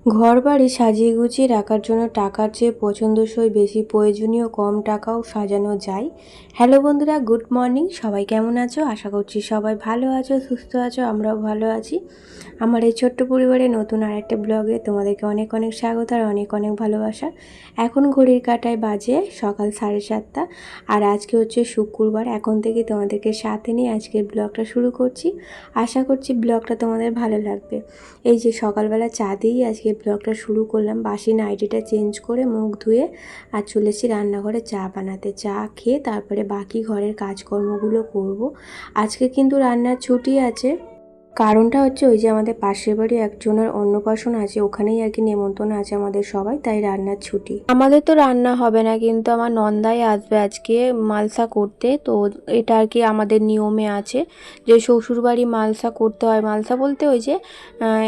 ঘরবাড়ি সাজিয়ে গুছিয়ে রাখার জন্য টাকার চেয়ে পছন্দসই বেশি প্রয়োজনীয় কম টাকাও সাজানো যায়। হ্যালো বন্ধুরা, গুড মর্নিং। সবাই কেমন আছো? আশা করছি সবাই ভালো আছো, সুস্থ আছো। আমরাও ভালো আছি। আমার এই ছোট্ট পরিবারে নতুন আরেকটা ব্লগে তোমাদেরকে অনেক অনেক স্বাগত আর অনেক অনেক ভালোবাসা। এখন ঘড়ির কাঁটায় বাজে সকাল 7:30 আর আজকে হচ্ছে শুক্রবার। এখন থেকে তোমাদেরকে সাথে নিয়ে আজকের ব্লগটা শুরু করছি। আশা করছি ব্লগটা তোমাদের ভালো লাগবে। এই যে সকালবেলা চা দিয়েই আজকে ব্লগটা শুরু করলাম। বাসি নাইটিটা চেঞ্জ করে মুখ ধুয়ে আর চলেছি রান্নাঘরে চা বানাতে। চা খেয়ে তারপরে বাকি ঘরের কাজকর্মগুলো করব। আজকে কিন্তু রান্নার ছুটি আছে। কারণটা হচ্ছে ওই যে আমাদের পাশের বাড়ি একজনের অন্নপ্রাশন আছে, ওখানেই আর কি নেমন্তন্ন আছে আমাদের সবাই, তাই রান্নার ছুটি। আমাদের তো রান্না হবে না, কিন্তু আমার নন্দাই আসবে আজকে মালসা করতে। তো এটা আর কি আমাদের নিয়মে আছে যে শ্বশুরবাড়ি মালসা করতে হয়। মালসা বলতে ওই যে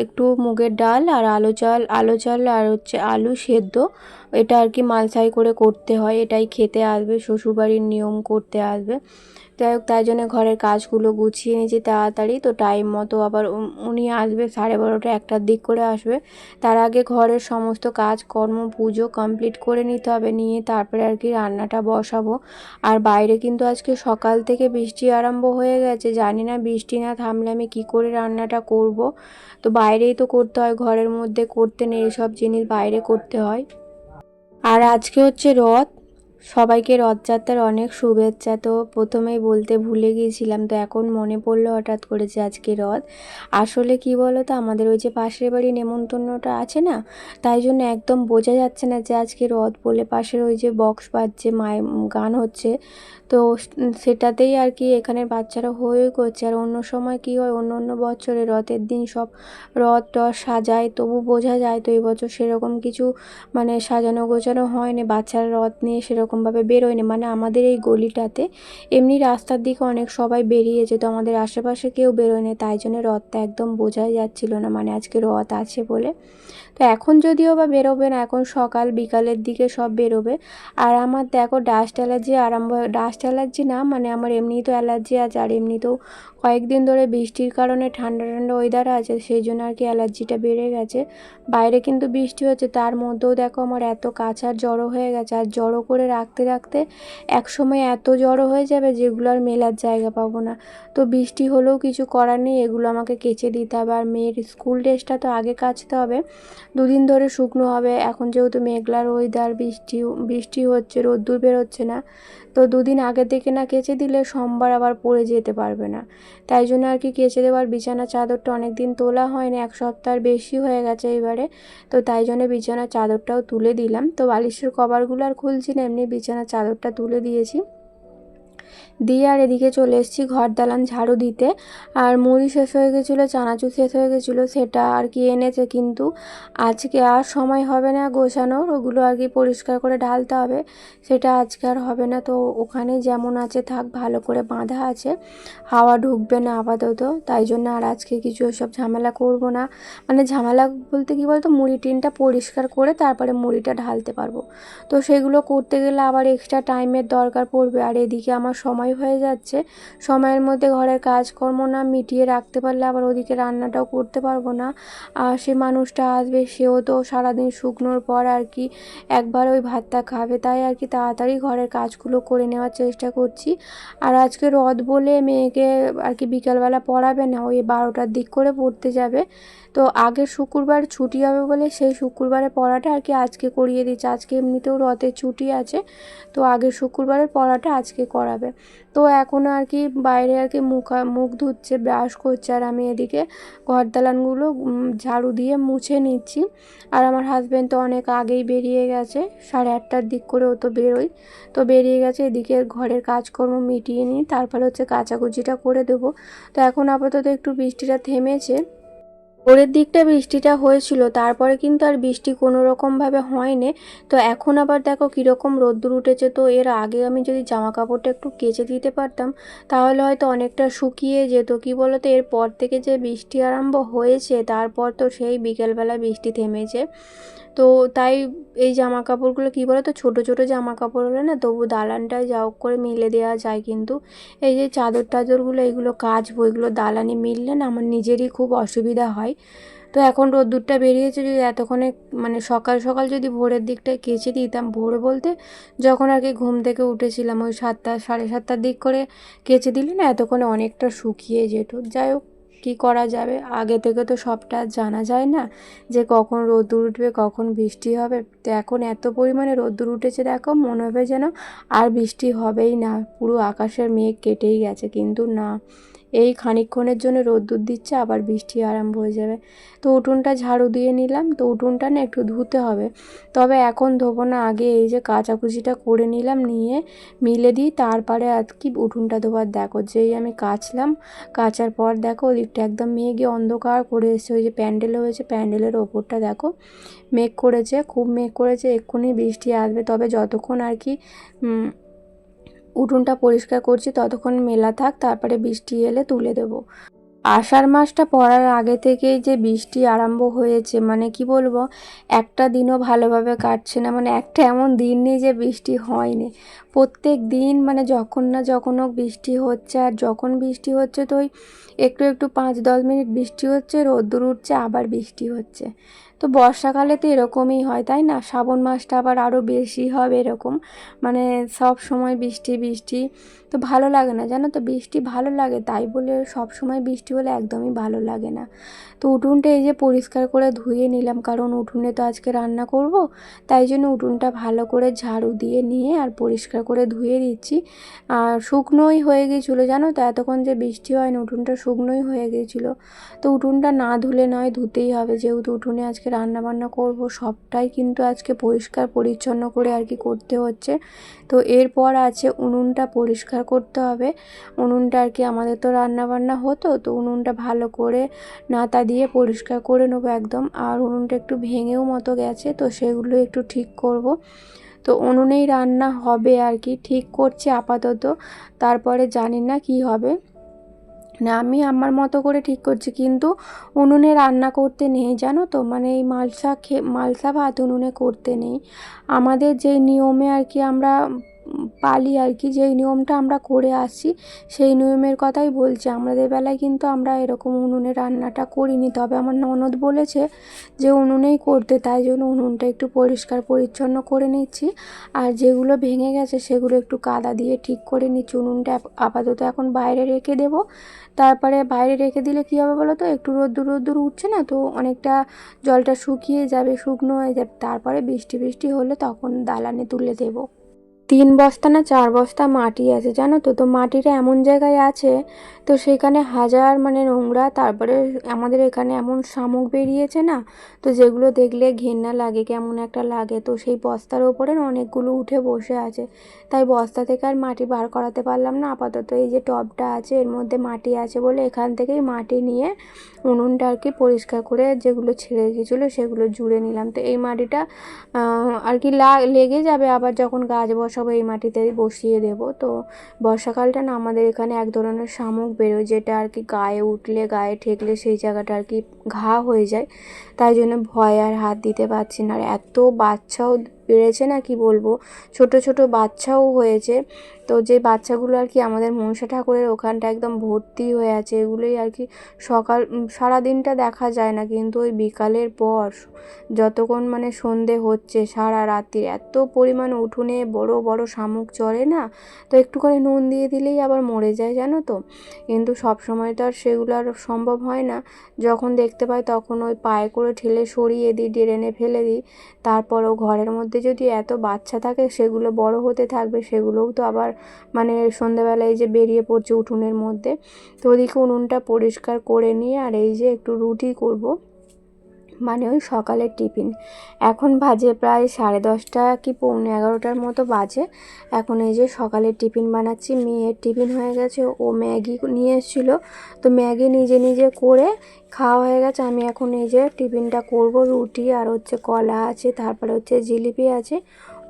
একটু মুগের ডাল আর আলো চাল আর হচ্ছে আলু সেদ্ধ, এটা আর কি মালসাই করে করতে হয়। এটাই খেতে আসবে, শ্বশুরবাড়ির নিয়ম করতে আসবে। যাই হোক, তাই জন্য ঘরের কাজগুলো গুছিয়ে নিয়েছি তাড়াতাড়ি। তো টাইম মতো আবার উনি আসবে 12:30 1টার দিক করে আসবে। তার আগে ঘরের সমস্ত কাজকর্ম পুজো কমপ্লিট করে নিতে হবে, নিয়ে তারপরে আর কি রান্নাটা বসাবো। আর বাইরে কিন্তু আজকে সকাল থেকে বৃষ্টি আরম্ভ হয়ে গেছে। জানি না বৃষ্টি না থামলে আমি কী করে রান্নাটা করব। তো বাইরেই তো করতে হয়, ঘরের মধ্যে করতে নেই, এসব জিনিস বাইরে করতে হয়। আর আজকে হচ্ছে রথ। সবাইকে রথযাত্রার অনেক শুভেচ্ছা। তো প্রথমেই বলতে ভুলে গিয়েছিলাম, তো এখন মনে পড়লো হঠাৎ করে যে আজকে রথ। আসলে কি বলো তো, আমাদের ওই যে পাশের বাড়ি নেমন্তন্নটা আছে না, তাই জন্য একদম বোঝা যাচ্ছে না যে আজকে রথ বলে। পাশের ওই যে বক্স বাজছে, মায়ের গান হচ্ছে, তো সেটাতেই আর কি এখানের বাচ্চারা হয়ে করছে। আর অন্য সময় কি হয়, অন্য অন্য বছরে রথের দিন সব রথ টথ সাজায়, তবু বোঝা যায়। তো এই বছর সেরকম কিছু মানে সাজানো গোছানো হয়নি, বাচ্চারা রথ নিয়ে সেরকমভাবে বেরোয়নি। মানে আমাদের এই গলিটাতে এমনি রাস্তার দিকে অনেক সবাই বেরিয়েছে, তো আমাদের আশেপাশে কেউ বেরোয়নি, তাই জন্য রথটা একদম বোঝাই যাচ্ছিল না মানে আজকে রথ আছে বলে। তো এখন যদিও বা বেরোবে না, এখন সকাল বিকালের দিকে সব বেরোবে। আর আমার দেখো ডাস্ট অ্যালার্জি আরম্ভ, ডাস্ট অ্যালার্জি না মানে আমার এমনিই তো অ্যালার্জি আছে, আর এমনিতেও কয়েকদিন ধরে বৃষ্টির কারণে ঠান্ডা ঠান্ডা ওয়েদার আছে, সেই জন্য আর কি অ্যালার্জিটা বেড়ে গেছে। বাইরে কিন্তু বৃষ্টি হচ্ছে, তার মধ্যেও দেখো আমার এত কাঁচার জড়ো হয়ে গেছে। আর জড়ো করে রাখতে রাখতে একসময় এত জড়ো হয়ে যাবে যেগুলো আর মেলার জায়গা পাবো না। তো বৃষ্টি হলেও কিছু করার নেই, এগুলো আমাকে কেচে দিতে হবে। আর মেয়ের স্কুল ড্রেসটা তো আগে কাচতে হবে, দুদিন ধরে শুকনো হবে। এখন যেহেতু মেঘলার ওয়েদার, বৃষ্টি বৃষ্টি হচ্ছে, রোদ্দুর বেরোচ্ছে না, তো দুদিন আগে থেকে না কেচে দিলে সোমবার আবার পরে যেতে পারবে না। তাই জন্য আর কি কেচে দেওয়ার, বিছানার চাদরটা অনেক দিন তোলা হয় না, 1 সপ্তাহের বেশি হয়ে গেছে এবারে। তো তাই জন্য বিছানার চাদরটাও তুলে দিলাম। তো বালিশের কভারগুলো আর খুলছি না, এমনি বিছানার চাদরটা তুলে দিয়েছি। দিয়ে আর এদিকে চলে এসেছি ঘর দালান ঝাড়ু দিতে। আর মুড়ি শেষ হয়ে গেছিলো, চানাচুর শেষ হয়ে গেছিলো, সেটা আর কি এনেছে, কিন্তু আজকে আর সময় হবে না গোছানোর, ওগুলো আর কি পরিষ্কার করে ঢালতে হবে, সেটা আজকে আর হবে না। তো ওখানে যেমন আছে থাক, ভালো করে বাঁধা আছে, হাওয়া ঢুকবে না আপাতত। তাই জন্য আর আজকে কিছু ওসব ঝামেলা করব না। মানে ঝামেলা বলতে কী বলতো, মুড়ি টিনটা পরিষ্কার করে তারপরে মুড়িটা ঢালতে পারবো। তো সেগুলো করতে গেলে আবার এক্সট্রা টাইমের দরকার পড়বে। আর এদিকে আমার সময় হয়ে যাচ্ছে, সময়ের মধ্যে ঘরের কাজকর্ম না মিটিয়ে রাখতে পারলে আবার ওদিকে রান্নাটাও করতে পারবো না। আর সে মানুষটা আসবে, সেও তো সারাদিন শুকনোর পর আর কি একবার ওই ভাতটা খাবে, তাই আর কি তাড়াতাড়ি ঘরের কাজগুলো করে নেওয়ার চেষ্টা করছি। আর আজকে রথ বলে মেয়েকে আর কি বিকালবেলা পড়াবে না, ওই 12টার দিক করে পড়তে যাবে। তো আগের শুক্রবার ছুটি হবে বলে সেই শুক্রবারের পড়াটা আর কি আজকে করিয়ে দিচ্ছে। আজকে এমনিতেও রথের ছুটি আছে, তো আগের শুক্রবারের পড়াটা আজকে করাবে। তো এখন আর কি বাইরে আর কি মুখ ধুচ্ছে, ব্রাশ করছে, আর আমি এদিকে ঘর দালানগুলো ঝাড়ু দিয়ে মুছে নিচ্ছি। আর আমার হাজব্যান্ড তো অনেক আগেই বেরিয়ে গেছে, 8:30টার দিক করে ও তো বেরোয়, তো বেরিয়ে গেছে। এদিকে ঘরের কাজকর্ম মিটিয়ে নিই, তারপরে হচ্ছে কাচাকুচিটা করে দেবো। তো এখন আপাতত একটু বৃষ্টিটা থেমেছে। ভোরের দিকটা বৃষ্টিটা হয়েছিল, তারপরে কিন্তু আর বৃষ্টি কোনো রকমভাবে হয়নি। তো এখন আবার দেখো কীরকম রোদ্দুর উঠেছে। তো এর আগে আমি যদি জামা কাপড়টা একটু কেচে দিতে পারতাম, তাহলে হয়তো অনেকটা শুকিয়ে যেত। কী বলো তো, এরপর থেকে যে বৃষ্টি আরম্ভ হয়েছে, তারপর তো সেই বিকেলবেলা বৃষ্টি থেমেছে। তো তাই এই জামা কাপড়গুলো কী বলো তো, ছোটো ছোটো জামা কাপড় হলে না তবু দালানটায় যা হোক করে মেলে দেওয়া যায়, কিন্তু এই যে চাদর টাদরগুলো এগুলো কাচবো, এগুলো দালানে মিললে না আমার নিজেরই খুব অসুবিধা হয়। তো এখন রোদ্দুরটা বেরিয়েছে, যদি এতক্ষণে মানে সকাল সকাল যদি ভোরের দিকটায় কেচে দিতাম, ভোর বলতে যখন আর কি ঘুম থেকে উঠেছিলাম ওই 7টা 7:30টার দিক করে কেচে দিলে না এতক্ষণে অনেকটা শুকিয়ে যেত। যাই হোক, কী করা যাবে, আগে থেকে তো সবটা জানা যায় না যে কখন রোদ্দুর উঠবে কখন বৃষ্টি হবে। তো এখন এত পরিমাণে রোদ্দুর উঠেছে, দেখো মনে হবে যেন আর বৃষ্টি হবেই না, পুরো আকাশের মেঘ কেটেই গেছে, কিন্তু না, এই খানিকক্ষণের জন্য রোদ্দুর দিচ্ছে আবার বৃষ্টি আরম্ভ হয়ে যাবে। তো উঠোনটা ঝাড়ু দিয়ে নিলাম, তো উঠোনটা না একটু ধুতে হবে, তবে এখন ধোবো না, আগে এই যে কাচাকুচিটা করে নিলাম, নিয়ে মিলে দিই, তারপরে আর কি উঠোনটা ধোবার। দেখো যেই আমি কাচলাম, কাচার পর দেখো ওদিকটা একদম মেঘে অন্ধকার করে এসেছে, ওই যে প্যান্ডেল হয়েছে প্যান্ডেলের ওপরটা দেখো মেঘ করেছে, খুব মেঘ করেছে, এক্ষুনি বৃষ্টি আসবে। তবে যতক্ষণ আর কি উঠোনটা পরিষ্কার করছি ততক্ষণ মেলা থাক, তারপরে বৃষ্টি এলে তুলে দেবো। আষাঢ় মাসটা পড়ার আগে থেকেই যে বৃষ্টি আরম্ভ হয়েছে, মানে কি বলবো, একটা দিনও ভালোভাবে কাটছে না, মানে একটা এমন দিন নেই যে বৃষ্টি হয়নি। প্রত্যেক দিন মানে যখন না যখন হোক বৃষ্টি হচ্ছে, আর যখন বৃষ্টি হচ্ছে তো ওই একটু একটু 5-10 মিনিট বৃষ্টি হচ্ছে, রোদ্দুর উঠছে, আবার বৃষ্টি হচ্ছে। তো বর্ষাকালে তো এরকমই হয়, তাই না? শ্রাবণ মাসটা আবার আরও বেশি হবে এরকম, মানে সব সময় বৃষ্টি বৃষ্টি, তো ভালো লাগে না, জানো তো, বৃষ্টি ভালো লাগে তাই বলে সব সময় বৃষ্টি হলে একদমই ভালো লাগে না। তো উঠোনটা এই যে পরিষ্কার করে ধুয়ে নিলাম, কারণ উঠোনে তো আজকে রান্না করব, তাই জন্য উঠোনটা ভালো করে ঝাড়ু দিয়ে নিয়ে আর পরিষ্কার করে ধুয়ে দিচ্ছি। আর শুকনোই হয়ে গিয়েছিলো, জানো তো, এতক্ষণ যে বৃষ্টি হয়নি উঠোনটা শুকনোই হয়ে গিয়েছিলো। তো উঠোনটা না ধুলে নয়, ধুতেই হবে, যেহেতু উঠোনে আজকে রান্না বান্না করব, সবটাই কিন্তু আজকে পরিষ্কার পরিচ্ছন্ন করে আর কি করতে হচ্ছে। তো এরপর আছে উনুনটা পরিষ্কার করতে হবে। উনুনটা আর কি আমাদের তো রান্না বান্না হতো, তো উনুনটা ভালো করে নাতা দিয়ে পরিষ্কার করে নেবো একদম। আর উনুনটা একটু ভেঙেও মতো গেছে, তো সেগুলো একটু ঠিক করব। তো উনুনেই রান্না হবে আর কি, ঠিক করছি আপাতত, তারপরে জানি না কি হবে। না, আমি আমার মতো করে ঠিক করছি, কিন্তু উনুনে রান্না করতে নেই, জানো তো, মানে এই মালসা ভাত উনুনে করতে নেই। আমাদের যেই নিয়মে আর কি আমরা পালি আর কি, যেই নিয়মটা আমরা করে আসছি সেই নিয়মের কথাই বলছি। আমাদের বেলায় কিন্তু আমরা এরকম উনুনে রান্নাটা করিনি, তবে আমার ননদ বলেছে যে উনুনেই করতে, তাই জন্য উনুনটা একটু পরিষ্কার পরিচ্ছন্ন করে নিচ্ছি। আর যেগুলো ভেঙে গেছে সেগুলো একটু কাদা দিয়ে ঠিক করে নিচ্ছি। উনুনটা আপাতত এখন বাইরে রেখে দেবো, তারপরে বাইরে রেখে দিলে কী হবে বলো তো, একটু রোদ্দুর রোদ্দুর উঠছে না, তো অনেকটা জলটা শুকিয়ে যাবে, শুকনো হয়ে যাবে, তারপরে বৃষ্টি বৃষ্টি হলে তখন দালানে তুলে দেবো। 3 বস্তা না 4 বস্তা মাটি আছে, জানো তো, তো মাটিটা এমন জায়গায় আছে, তো সেখানে হাজার মানে নোংরা, তারপরে আমাদের এখানে এমন শামুক বেরিয়েছে না, তো যেগুলো দেখলে ঘেন্না লাগে, কেমন একটা লাগে। তো সেই বস্তার ওপরে না অনেকগুলো উঠে বসে আছে, তাই বস্তা থেকে আর মাটি বার করাতে পারলাম না। আপাতত এই যে টবটা আছে এর মধ্যে মাটি আছে বলে এখান থেকেই মাটি নিয়ে উনুনটা আর কি পরিষ্কার করে যেগুলো ছেড়ে গিয়েছিলো সেগুলো জুড়ে নিলাম। তো এই মাটিটা আর কি লেগে যাবে, আবার যখন গাছ বসাবো এই মাটিতেই বসিয়ে দেবো। তো বর্ষাকালটা না আমাদের এখানে এক ধরনের শামুক বেরোয়, যেটা আর কি গায়ে উঠলে গায়ে ঠেকলে সেই জায়গাটা আর কি ঘা হয়ে যায়, তাই জন্য ভয় আর হাত দিতে পারছি না। আর এত বাচ্চাও বেড়েছে না, কি বলবো, ছোট ছোট বাচ্চাও হয়েছে। তো যে বাচ্চাগুলো আর কি আমাদের মনসা ঠাকুরের ওখানটা একদম ভর্তি হয়ে আছে, এগুলোই আর কি সারাদিনটা দেখা যায় না, কিন্তু ওই বিকালের পর যতক্ষণ মানে সন্ধে হচ্ছে সারা রাত্রি এত পরিমাণ উঠোনে বড় বড় শামুক চড়ে না, তো একটু করে নুন দিয়ে দিলেই আবার মরে যায়, জানো তো। কিন্তু সব সময় তো আর সেগুলো আর সম্ভব হয় না, যখন দেখতে পাই তখন ওই পায়ে করে ঠেলে সরিয়ে দিই, ড্রেনে ফেলে দিই। তারপরও ঘরের মধ্যে যদি এত বাচ্চা থাকে সেগুলো বড় হতে থাকবে, সেগুলোও তো আবার মানে সন্ধ্যাবেলায় যে বেরিয়ে পড়ছে উঠোনের মধ্যে। তো ওদিকে উনুনটা পরিষ্কার করে নিয়ে আর এই যে একটু রুটি করব, মানে ওই সকালের টিফিন। এখন বাজে প্রায় 10:30 কি 11:45 মতো বাজে। এখন এই যে সকালের টিফিন বানাচ্ছি, মেয়ের টিফিন হয়ে গেছে, ও ম্যাগি নিয়ে এসেছিলো, তো ম্যাগি নিজে নিজে করে খাওয়া হয়ে গেছে। আমি এখন এই যে টিফিনটা করব, রুটি আর হচ্ছে কলা আছে, তারপরে হচ্ছে জিলিপি আছে,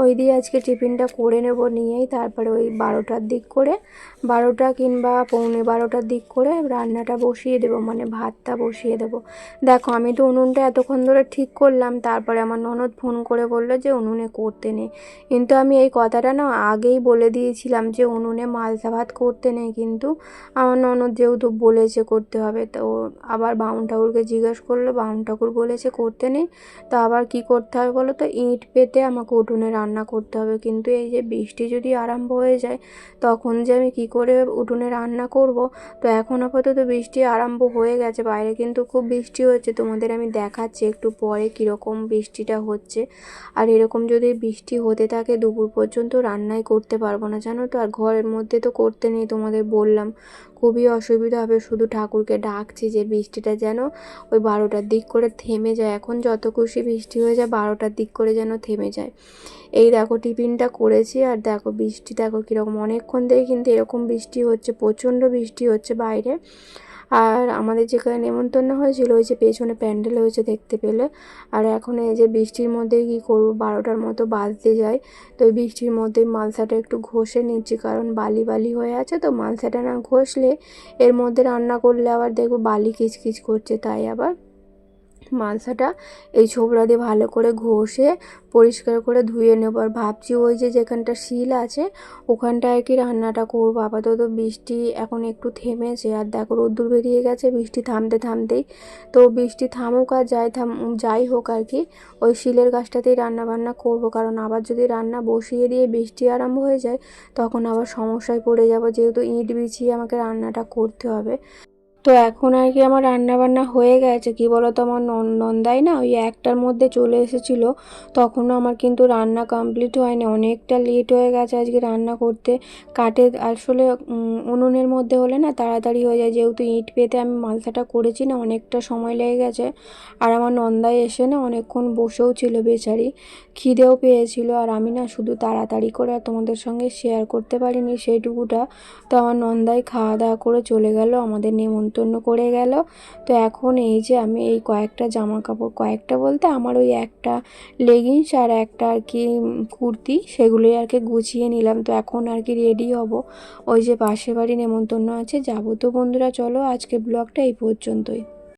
ওই দিয়ে আজকে টিফিনটা করে নেব, নিয়েই তারপরে ওই 12টার দিক করে, 12টা কিংবা পৌনে 12টার দিক করে রান্নাটা বসিয়ে দেবো, মানে ভাতটা বসিয়ে দেবো। দেখো আমি তো উনুনটা এতক্ষণ ধরে ঠিক করলাম, তারপরে আমার ননদ ফোন করে বললো যে উনুনে করতে নেই। কিন্তু আমি এই কথাটা না আগেই বলে দিয়েছিলাম যে উনুনে মালসা ভাত করতে নেই, কিন্তু আমার ননদ যেহেতু বলেছে করতে হবে, তো আবার বামুন ঠাকুরকে জিজ্ঞেস করলো, বামুন ঠাকুর বলেছে করতে নেই। তো আবার কি করতে হবে বলো তো, ইট পেতে আমাকে উঠোনে রান্না করতে হবে। কিন্তু এই যে বৃষ্টি যদি আরম্ভ হয়ে যায় তখন যে আমি কি করে উঠোনে রান্না করব। তো এখন আপাতত বৃষ্টি আরম্ভ হয়ে গেছে, বাইরে কিন্তু খুব বৃষ্টি হচ্ছে, তোমাদের আমি দেখাচ্ছি একটু পরে কীরকম বৃষ্টিটা হচ্ছে। আর এরকম যদি বৃষ্টি হতে থাকে দুপুর পর্যন্ত রান্নাই করতে পারবো না জানো তো। আর ঘরের মধ্যে তো করতে নেই, তোমাদের বললাম খুবই অসুবিধা হবে। শুধু ঠাকুরকে ডাকছি যে বৃষ্টিটা যেন ওই 12টার দিক করে থেমে যায়। এখন যত খুশি বৃষ্টি হয়ে যায়, 12টার দিক করে যেন থেমে যায়। এই দেখো টিফিনটা করেছি, আর দেখো বৃষ্টি দেখো কীরকম, অনেকক্ষণ থেকে কিন্তু এরকম বৃষ্টি হচ্ছে, প্রচণ্ড বৃষ্টি হচ্ছে বাইরে। আর আমাদের যেখানে নেমন্তন্ন হয়েছিল ওই যে পেছনে প্যান্ডেল হয়েছে দেখতে পেলে। আর এখন এই যে বৃষ্টির মধ্যে কী করবো, 12টার মতো বাজতে যায়। তো ওই বৃষ্টির মধ্যেই মালসাটা একটু ঘষে নিচ্ছি, কারণ বালি বালি হয়ে আছে, তো মালসাটা না ঘষলে এর মধ্যে রান্না করলে আবার দেখবো বালি কিচকিচ করছে, তাই আবার মালসাটা এই ছোবড়া দিয়ে ভালো করে ঘষে পরিষ্কার করে ধুয়ে নেব। আর ভাবছি ওই যে যেখানটা শিল আছে ওখানটা আর কি রান্নাটা করবো। আপাতত বৃষ্টি এখন একটু থেমেছে, আর দেখো রোদ্দুর বেরিয়ে গেছে বৃষ্টি থামতে থামতেই। তো বৃষ্টি থামুক আর যাই হোক আর কি, ওই শিলের গাছটাতেই রান্না বান্না করবো, কারণ আবার যদি রান্না বসিয়ে দিয়ে বৃষ্টি আরম্ভ হয়ে যায় তখন আবার সমস্যায় পড়ে যাব, যেহেতু ইট বিছিয়ে আমাকে রান্নাটা করতে হবে। তো এখন আর কি আমার রান্নাবান্না হয়ে গেছে। কি বলো তো, আমার নন্দাই না ওই 1টার মধ্যে চলে এসেছিলো, তখনও আমার কিন্তু রান্না কমপ্লিট হয়নি, অনেকটা লেট হয়ে গেছে আজকে রান্না করতে। কাঠে আসলে উনুনের মধ্যে হলে না তাড়াতাড়ি হয়ে যায়, যেহেতু ইট পেতে আমি মালসাটা করেছি না, অনেকটা সময় লেগে গেছে। আর আমার নন্দাই এসে না অনেকক্ষণ বসেও ছিল বেচারি, খিদেও পেয়েছিল। আর আমি না শুধু তাড়াতাড়ি করে আর তোমাদের সঙ্গে শেয়ার করতে পারিনি সেইটুকুটা। তো আমার নন্দাই খাওয়া দাওয়া করে চলে গেল, আমাদের নেমন্তন্ন করে গেল। তো এখন এই যে আমি এই কয়েকটা জামা কাপড়, কয়েকটা বলতে আমার ওই একটা লেগিংস আর একটা আর কি কুর্তি, সেগুলোই আর কি গুছিয়ে নিলাম। তো এখন আর কি রেডি হব, ওই যে পাশের বাড়ি নেমন্তন্ন আছে যাব। তো বন্ধুরা চলো আজকে ব্লগটা এই পর্যন্তই।